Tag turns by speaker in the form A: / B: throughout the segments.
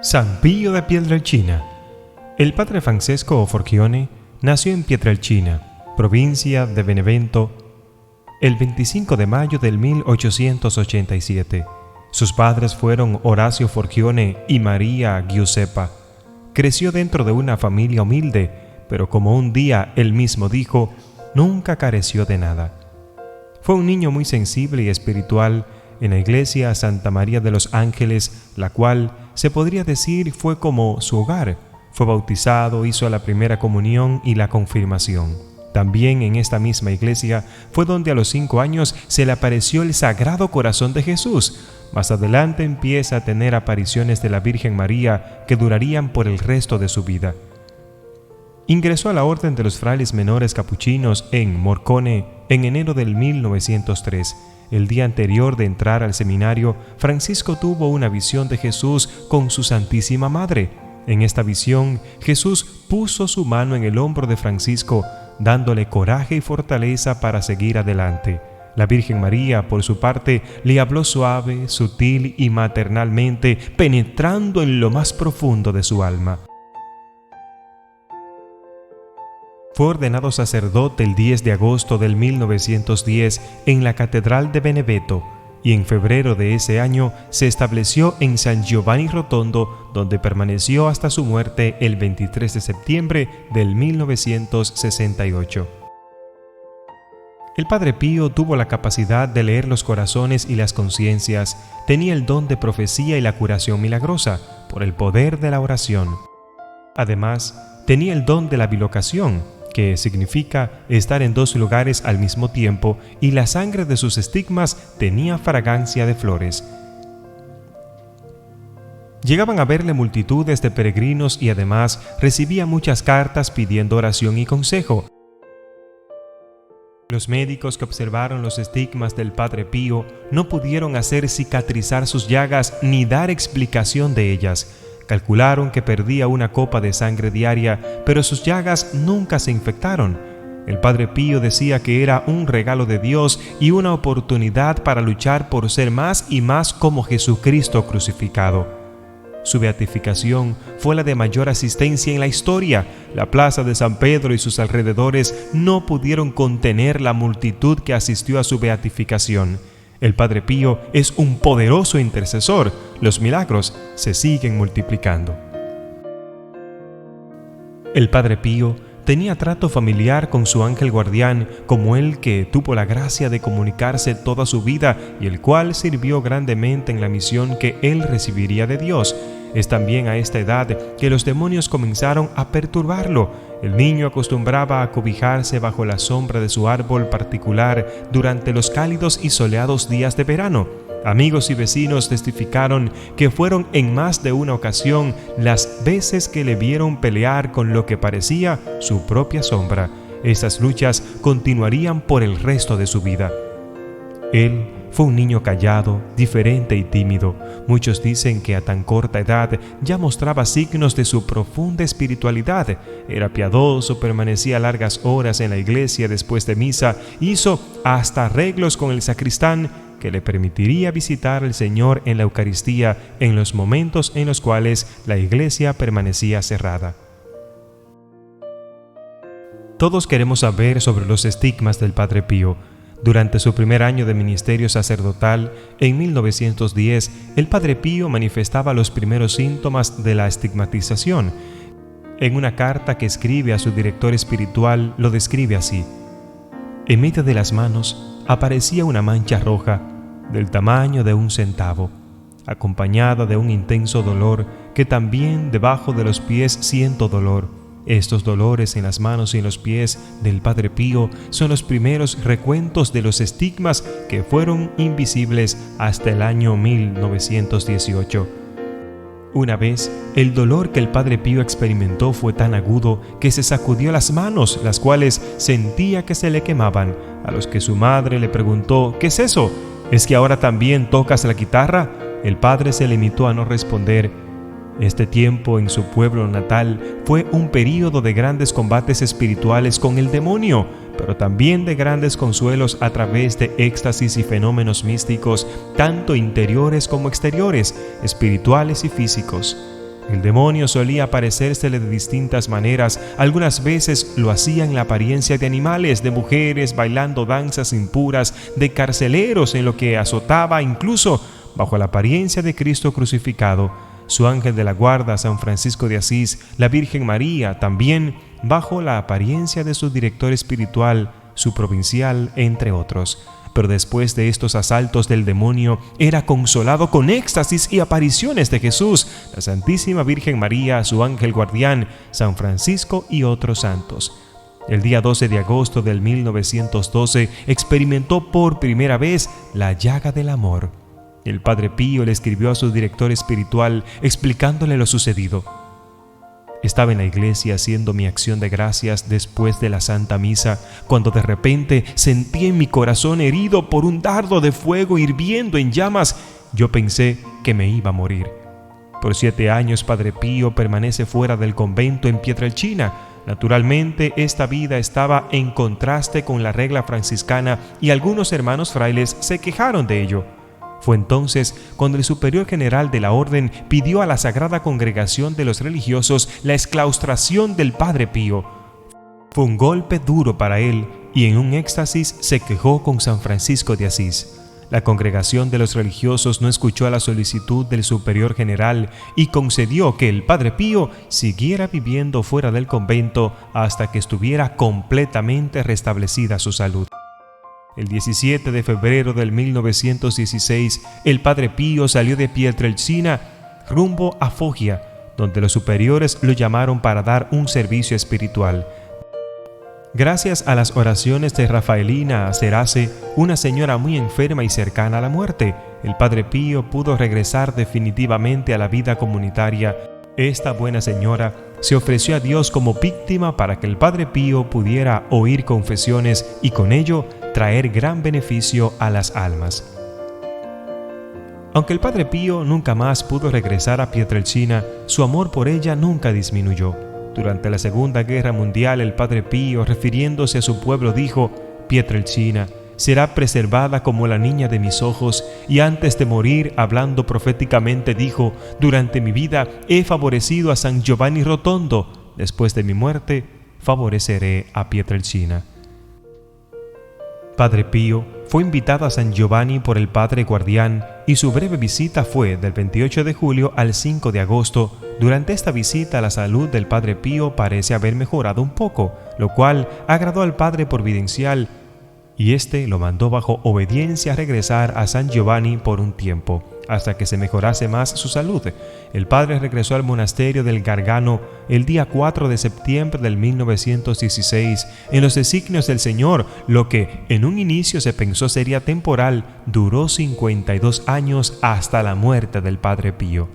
A: San Pío de Pietrelcina. El padre Francesco Forchione nació en Pietrelcina, provincia de Benevento, el 25 de mayo del 1887. Sus padres fueron Orazio Forchione y María Giuseppa. Creció dentro de una familia humilde, pero como un día él mismo dijo, nunca careció de nada. Fue un niño muy sensible y espiritual en la iglesia Santa María de los Ángeles, la cual, se podría decir, fue como su hogar. Fue bautizado, hizo la primera comunión y la confirmación. También en esta misma iglesia fue donde a los 5 años se le apareció el Sagrado Corazón de Jesús. Más adelante empieza a tener apariciones de la Virgen María que durarían por el resto de su vida. Ingresó a la Orden de los Frailes Menores Capuchinos en Morcone en enero del 1903. El día anterior de entrar al seminario, Francisco tuvo una visión de Jesús con su Santísima Madre. En esta visión, Jesús puso su mano en el hombro de Francisco, dándole coraje y fortaleza para seguir adelante. La Virgen María, por su parte, le habló suave, sutil y maternalmente, penetrando en lo más profundo de su alma. Fue ordenado sacerdote el 10 de agosto del 1910 en la Catedral de Benevento y en febrero de ese año se estableció en San Giovanni Rotondo, donde permaneció hasta su muerte el 23 de septiembre del 1968. El Padre Pío tuvo la capacidad de leer los corazones y las conciencias, tenía el don de profecía y la curación milagrosa por el poder de la oración. Además, tenía el don de la bilocación, que significa estar en 2 lugares al mismo tiempo, y la sangre de sus estigmas tenía fragancia de flores. Llegaban a verle multitudes de peregrinos y además recibía muchas cartas pidiendo oración y consejo. Los médicos que observaron los estigmas del Padre Pío no pudieron hacer cicatrizar sus llagas ni dar explicación de ellas. Calcularon que perdía una copa de sangre diaria, pero sus llagas nunca se infectaron. El Padre Pío decía que era un regalo de Dios y una oportunidad para luchar por ser más y más como Jesucristo crucificado. Su beatificación fue la de mayor asistencia en la historia. La plaza de San Pedro y sus alrededores no pudieron contener la multitud que asistió a su beatificación. El Padre Pío es un poderoso intercesor. Los milagros se siguen multiplicando. El Padre Pío tenía trato familiar con su ángel guardián, como el que tuvo la gracia de comunicarse toda su vida y el cual sirvió grandemente en la misión que él recibiría de Dios. Es también a esta edad que los demonios comenzaron a perturbarlo. El niño acostumbraba a cobijarse bajo la sombra de su árbol particular durante los cálidos y soleados días de verano. Amigos y vecinos testificaron que fueron en más de una ocasión las veces que le vieron pelear con lo que parecía su propia sombra. Estas luchas continuarían por el resto de su vida. Él fue un niño callado, diferente y tímido. Muchos dicen que a tan corta edad ya mostraba signos de su profunda espiritualidad. Era piadoso, permanecía largas horas en la iglesia después de misa, hizo hasta arreglos con el sacristán que le permitiría visitar al Señor en la Eucaristía en los momentos en los cuales la iglesia permanecía cerrada. Todos queremos saber sobre los estigmas del Padre Pío. Durante su primer año de ministerio sacerdotal, en 1910, el Padre Pío manifestaba los primeros síntomas de la estigmatización. En una carta que escribe a su director espiritual, lo describe así: en medio de las manos aparecía una mancha roja del tamaño de 1 centavo, acompañada de un intenso dolor, que también debajo de los pies siento dolor. Estos dolores en las manos y en los pies del Padre Pío son los primeros recuentos de los estigmas que fueron invisibles hasta el año 1918. Una vez, el dolor que el Padre Pío experimentó fue tan agudo que se sacudió las manos, las cuales sentía que se le quemaban, a los que su madre le preguntó: ¿qué es eso? ¿Es que ahora también tocas la guitarra? El padre se limitó a no responder. Este tiempo en su pueblo natal fue un período de grandes combates espirituales con el demonio, pero también de grandes consuelos a través de éxtasis y fenómenos místicos, tanto interiores como exteriores, espirituales y físicos. El demonio solía aparecérsele de distintas maneras. Algunas veces lo hacía en la apariencia de animales, de mujeres bailando danzas impuras, de carceleros en lo que azotaba, incluso bajo la apariencia de Cristo crucificado. Su ángel de la guarda, San Francisco de Asís, la Virgen María, también bajo la apariencia de su director espiritual, su provincial, entre otros. Pero después de estos asaltos del demonio, era consolado con éxtasis y apariciones de Jesús, la Santísima Virgen María, su ángel guardián, San Francisco y otros santos. El día 12 de agosto del 1912 experimentó por primera vez la llaga del amor. El Padre Pío le escribió a su director espiritual explicándole lo sucedido. Estaba en la iglesia haciendo mi acción de gracias después de la Santa Misa, cuando de repente sentí en mi corazón herido por un dardo de fuego hirviendo en llamas. Yo pensé que me iba a morir. Por 7 años, Padre Pío permanece fuera del convento en Pietrelcina. Naturalmente, esta vida estaba en contraste con la regla franciscana y algunos hermanos frailes se quejaron de ello. Fue entonces cuando el superior general de la orden pidió a la Sagrada Congregación de los Religiosos la exclaustración del Padre Pío. Fue un golpe duro para él y en un éxtasis se quejó con San Francisco de Asís. La Congregación de los Religiosos no escuchó a la solicitud del superior general y concedió que el Padre Pío siguiera viviendo fuera del convento hasta que estuviera completamente restablecida su salud. El 17 de febrero del 1916, el Padre Pío salió de Pietrelcina rumbo a Foggia, donde los superiores lo llamaron para dar un servicio espiritual. Gracias a las oraciones de Rafaelina Acerace, una señora muy enferma y cercana a la muerte, el Padre Pío pudo regresar definitivamente a la vida comunitaria. Esta buena señora se ofreció a Dios como víctima para que el Padre Pío pudiera oír confesiones y con ello traer gran beneficio a las almas. Aunque el Padre Pío nunca más pudo regresar a Pietrelcina, su amor por ella nunca disminuyó. Durante la Segunda Guerra Mundial, el Padre Pío, refiriéndose a su pueblo, dijo: «Pietrelcina será preservada como la niña de mis ojos», y antes de morir, hablando proféticamente, dijo: «Durante mi vida he favorecido a San Giovanni Rotondo, después de mi muerte favoreceré a Pietrelcina». Padre Pío fue invitado a San Giovanni por el Padre Guardián y su breve visita fue del 28 de julio al 5 de agosto. Durante esta visita la salud del Padre Pío parece haber mejorado un poco, lo cual agradó al Padre Providencial y éste lo mandó bajo obediencia a regresar a San Giovanni por un tiempo, hasta que se mejorase más su salud. El padre regresó al monasterio del Gargano el día 4 de septiembre del 1916. En los designios del Señor, lo que en un inicio se pensó sería temporal, duró 52 años hasta la muerte del Padre Pío.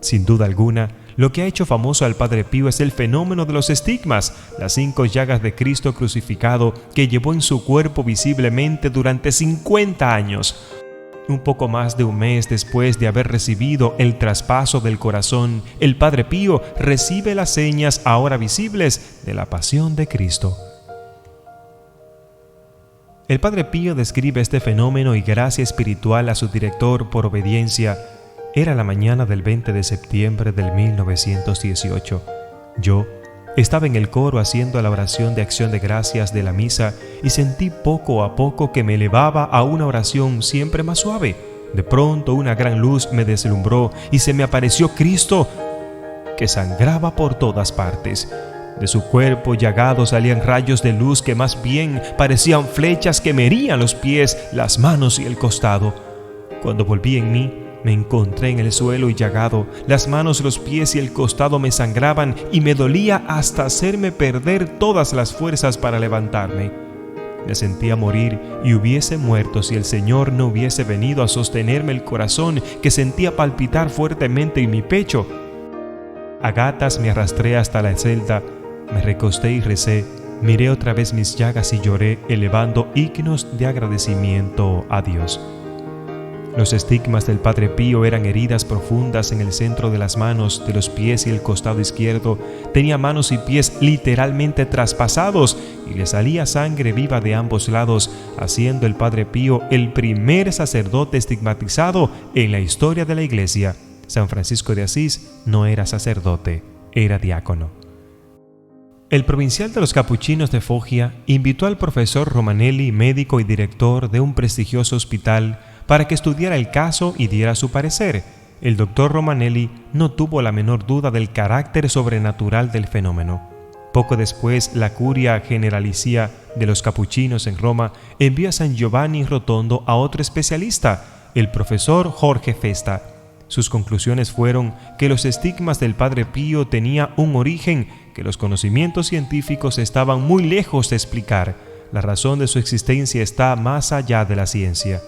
A: Sin duda alguna, lo que ha hecho famoso al Padre Pío es el fenómeno de los estigmas, las 5 llagas de Cristo crucificado que llevó en su cuerpo visiblemente durante 50 años. Un poco más de un mes después de haber recibido el traspaso del corazón, el Padre Pío recibe las señas ahora visibles de la pasión de Cristo. El Padre Pío describe este fenómeno y gracia espiritual a su director por obediencia. Era la mañana del 20 de septiembre del 1918. Yo estaba en el coro haciendo la oración de acción de gracias de la misa y sentí poco a poco que me elevaba a una oración siempre más suave. De pronto una gran luz me deslumbró y se me apareció Cristo, que sangraba por todas partes. De su cuerpo llagado salían rayos de luz que más bien parecían flechas que me herían los pies, las manos y el costado. Cuando volví en mí, me encontré en el suelo y llagado, las manos, los pies y el costado me sangraban y me dolía hasta hacerme perder todas las fuerzas para levantarme. Me sentía morir y hubiese muerto si el Señor no hubiese venido a sostenerme el corazón que sentía palpitar fuertemente en mi pecho. A gatas me arrastré hasta la celda, me recosté y recé, miré otra vez mis llagas y lloré, elevando himnos de agradecimiento a Dios. Los estigmas del Padre Pío eran heridas profundas en el centro de las manos, de los pies y el costado izquierdo. Tenía manos y pies literalmente traspasados y le salía sangre viva de ambos lados, haciendo el Padre Pío el primer sacerdote estigmatizado en la historia de la Iglesia. San Francisco de Asís no era sacerdote, era diácono. El provincial de los capuchinos de Foggia invitó al profesor Romanelli, médico y director de un prestigioso hospital, para que estudiara el caso y diera su parecer. El doctor Romanelli no tuvo la menor duda del carácter sobrenatural del fenómeno. Poco después, la Curia Generalicia de los capuchinos en Roma envió a San Giovanni Rotondo a otro especialista, el profesor Jorge Festa. Sus conclusiones fueron que los estigmas del Padre Pío tenían un origen que los conocimientos científicos estaban muy lejos de explicar. La razón de su existencia está más allá de la ciencia.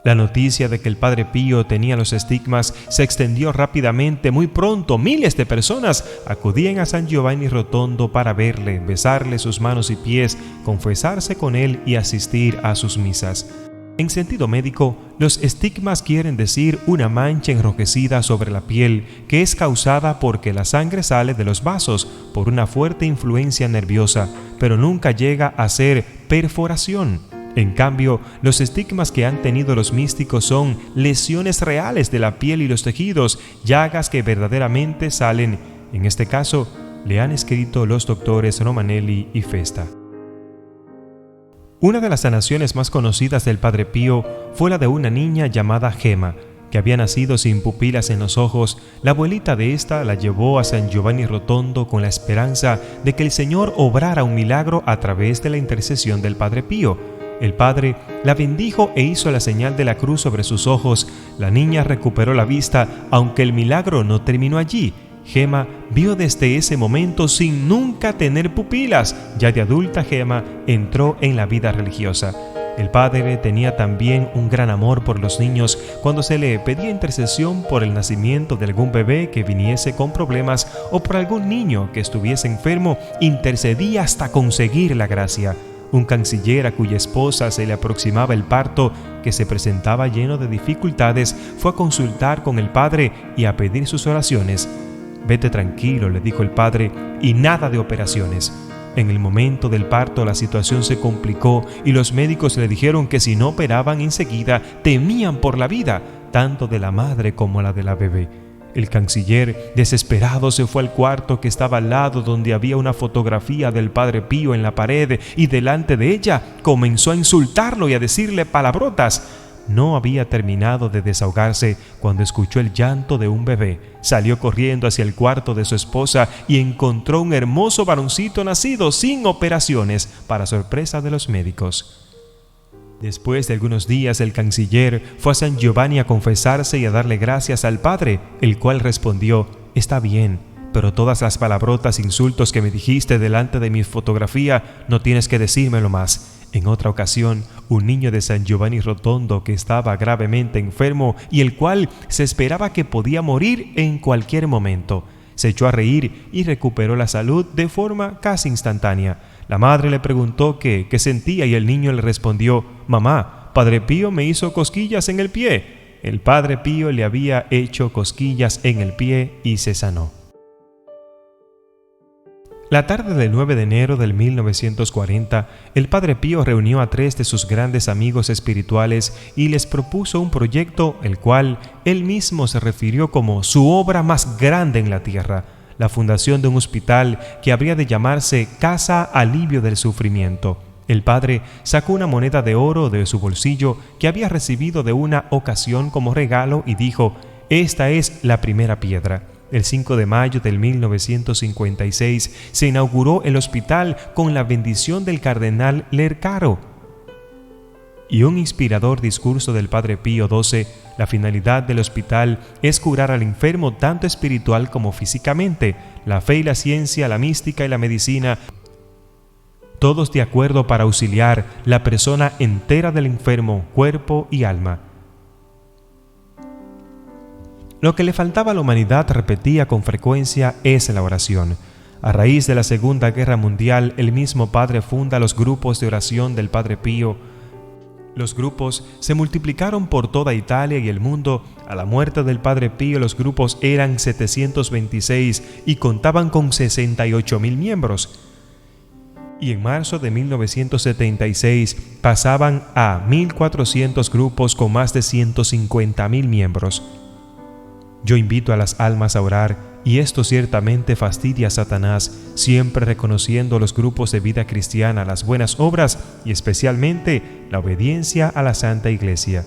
A: La noticia de que el Padre Pío tenía los estigmas se extendió rápidamente. Muy pronto, miles de personas acudían a San Giovanni Rotondo para verle, besarle sus manos y pies, confesarse con él y asistir a sus misas. En sentido médico, los estigmas quieren decir una mancha enrojecida sobre la piel que es causada porque la sangre sale de los vasos por una fuerte influencia nerviosa, pero nunca llega a ser perforación. En cambio, los estigmas que han tenido los místicos son lesiones reales de la piel y los tejidos, llagas que verdaderamente salen. En este caso, le han escrito los doctores Romanelli y Festa. Una de las sanaciones más conocidas del Padre Pío fue la de una niña llamada Gema, que había nacido sin pupilas en los ojos. La abuelita de esta la llevó a San Giovanni Rotondo con la esperanza de que el Señor obrara un milagro a través de la intercesión del Padre Pío. El padre la bendijo e hizo la señal de la cruz sobre sus ojos. La niña recuperó la vista, aunque el milagro no terminó allí. Gema vio desde ese momento sin nunca tener pupilas. Ya de adulta, Gema entró en la vida religiosa. El padre tenía también un gran amor por los niños. Cuando se le pedía intercesión por el nacimiento de algún bebé que viniese con problemas o por algún niño que estuviese enfermo, intercedía hasta conseguir la gracia. Un canciller a cuya esposa se le aproximaba el parto, que se presentaba lleno de dificultades, fue a consultar con el padre y a pedir sus oraciones. «Vete tranquilo», le dijo el padre, «y nada de operaciones». En el momento del parto la situación se complicó y los médicos le dijeron que si no operaban enseguida temían por la vida, tanto de la madre como la de la bebé. El canciller, desesperado, se fue al cuarto que estaba al lado, donde había una fotografía del Padre Pío en la pared, y delante de ella comenzó a insultarlo y a decirle palabrotas. No había terminado de desahogarse cuando escuchó el llanto de un bebé. Salió corriendo hacia el cuarto de su esposa y encontró un hermoso varoncito nacido sin operaciones, para sorpresa de los médicos. Después de algunos días, el canciller fue a San Giovanni a confesarse y a darle gracias al padre, el cual respondió: «Está bien, pero todas las palabrotas, insultos que me dijiste delante de mi fotografía, no tienes que decírmelo más». En otra ocasión, un niño de San Giovanni Rotondo que estaba gravemente enfermo y el cual se esperaba que podía morir en cualquier momento, se echó a reír y recuperó la salud de forma casi instantánea. La madre le preguntó qué sentía y el niño le respondió: «Mamá, Padre Pío me hizo cosquillas en el pie». El Padre Pío le había hecho cosquillas en el pie y se sanó. La tarde del 9 de enero del 1940, el Padre Pío reunió a 3 de sus grandes amigos espirituales y les propuso un proyecto, el cual él mismo se refirió como su obra más grande en la tierra: la fundación de un hospital que habría de llamarse Casa Alivio del Sufrimiento. El padre sacó una moneda de oro de su bolsillo que había recibido de una ocasión como regalo y dijo: «Esta es la primera piedra». El 5 de mayo del 1956 se inauguró el hospital con la bendición del cardenal Lercaro y un inspirador discurso del Padre Pío XII. La finalidad del hospital es curar al enfermo tanto espiritual como físicamente. La fe y la ciencia, la mística y la medicina, todos de acuerdo para auxiliar la persona entera del enfermo, cuerpo y alma. Lo que le faltaba a la humanidad, repetía con frecuencia, es la oración. A raíz de la Segunda Guerra Mundial, el mismo padre funda los grupos de oración del Padre Pío. Los grupos se multiplicaron por toda Italia y el mundo. A la muerte del Padre Pío, los grupos eran 726 y contaban con 68.000 miembros. y en marzo de 1976 pasaban a 1.400 grupos con más de 150.000 miembros. Yo invito a las almas a orar, y esto ciertamente fastidia a Satanás, siempre reconociendo los grupos de vida cristiana, las buenas obras y especialmente la obediencia a la Santa Iglesia.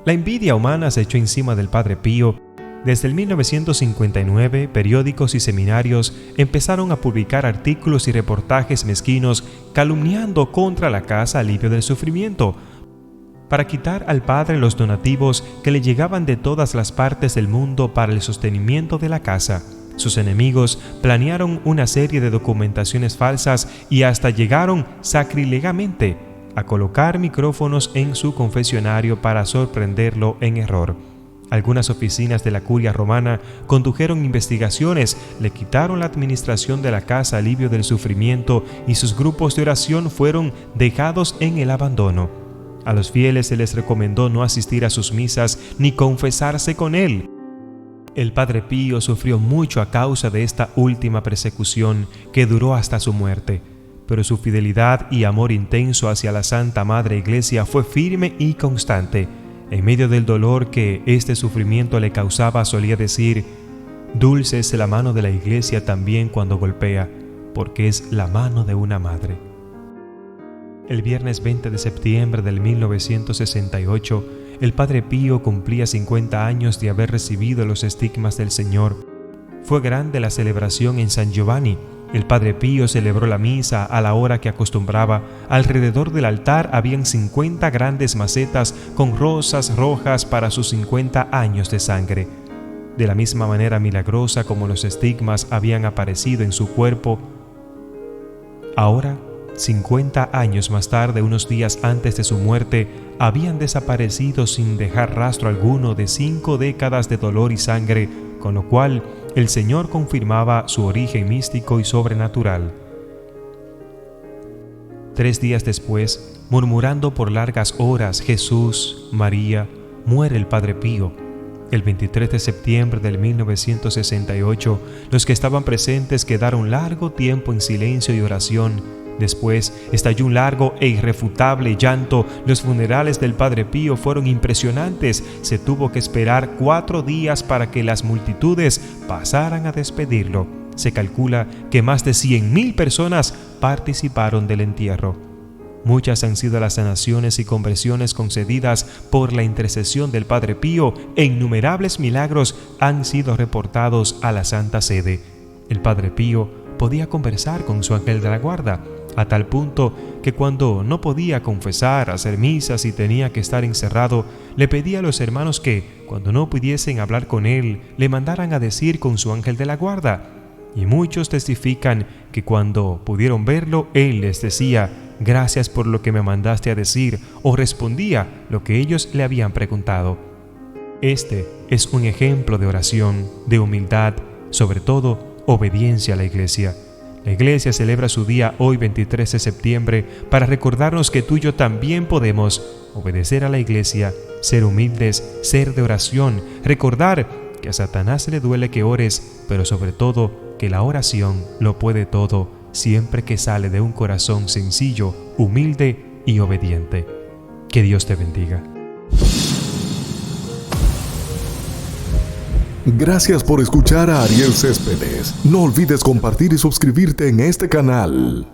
A: La envidia humana se echó encima del Padre Pío. Desde el 1959, periódicos y seminarios empezaron a publicar artículos y reportajes mezquinos calumniando contra la Casa Alivio del Sufrimiento, para quitar al Padre los donativos que le llegaban de todas las partes del mundo para el sostenimiento de la casa. Sus enemigos planearon una serie de documentaciones falsas y hasta llegaron sacrilegamente a colocar micrófonos en su confesionario para sorprenderlo en error. Algunas oficinas de la Curia Romana condujeron investigaciones, le quitaron la administración de la Casa Alivio del Sufrimiento y sus grupos de oración fueron dejados en el abandono. A los fieles se les recomendó no asistir a sus misas ni confesarse con él. El Padre Pío sufrió mucho a causa de esta última persecución que duró hasta su muerte, pero su fidelidad y amor intenso hacia la Santa Madre Iglesia fue firme y constante. En medio del dolor que este sufrimiento le causaba, solía decir: «Dulce es la mano de la Iglesia también cuando golpea, porque es la mano de una madre». El viernes 20 de septiembre del 1968, el Padre Pío cumplía 50 años de haber recibido los estigmas del Señor. Fue grande la celebración en San Giovanni. El Padre Pío celebró la misa a la hora que acostumbraba. Alrededor del altar habían 50 grandes macetas con rosas rojas para sus 50 años de sangre. De la misma manera milagrosa como los estigmas habían aparecido en su cuerpo, ahora, 50 años más tarde, unos días antes de su muerte, habían desaparecido sin dejar rastro alguno de 5 décadas de dolor y sangre, con lo cual el Señor confirmaba su origen místico y sobrenatural. 3 días después, murmurando por largas horas Jesús, María, muere el Padre Pío. El 23 de septiembre del 1968, los que estaban presentes quedaron largo tiempo en silencio y oración. Después estalló un largo e irrefutable llanto. Los funerales del Padre Pío fueron impresionantes. Se tuvo que esperar 4 días para que las multitudes pasaran a despedirlo. Se calcula que más de 100.000 personas participaron del entierro. Muchas han sido las sanaciones y conversiones concedidas por la intercesión del Padre Pío e innumerables milagros han sido reportados a la Santa Sede. El Padre Pío podía conversar con su ángel de la guarda, a tal punto que cuando no podía confesar, hacer misas y tenía que estar encerrado, le pedía a los hermanos que, cuando no pudiesen hablar con él, le mandaran a decir con su ángel de la guarda. Y muchos testifican que cuando pudieron verlo, él les decía: «Gracias por lo que me mandaste a decir», o respondía lo que ellos le habían preguntado. Este es un ejemplo de oración, de humildad, sobre todo obediencia a la Iglesia. La Iglesia celebra su día hoy 23 de septiembre para recordarnos que tú y yo también podemos obedecer a la Iglesia, ser humildes, ser de oración, recordar que a Satanás le duele que ores, pero sobre todo que la oración lo puede todo siempre que sale de un corazón sencillo, humilde y obediente. Que Dios te bendiga.
B: Gracias por escuchar a Ariel Céspedes. No olvides compartir y suscribirte en este canal.